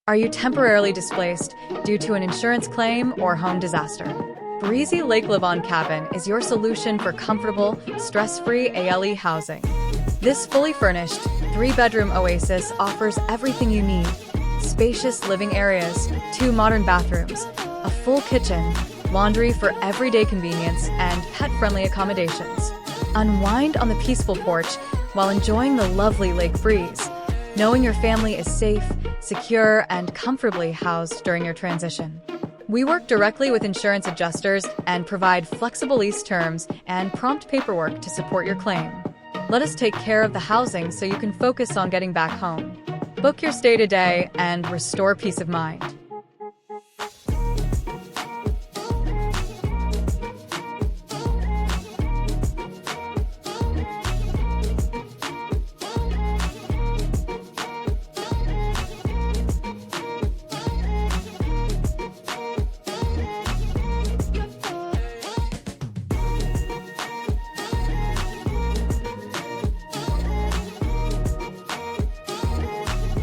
Are you temporarily displaced due to an insurance claim or home disaster? Breezy Lake Lavon Cabin is your solution for comfortable, stress-free ALE housing. This fully furnished, 3-bedroom oasis offers everything you need. Spacious living areas, 2 modern bathrooms, a full kitchen, laundry for everyday convenience, and pet-friendly accommodations. Unwind on the peaceful porch while enjoying the lovely lake breeze, knowing your family is safe, secure, and comfortably housed during your transition. We work directly with insurance adjusters and provide flexible lease terms and prompt paperwork to support your claim. Let us take care of the housing so you can focus on getting back home. Book your stay today and restore peace of mind.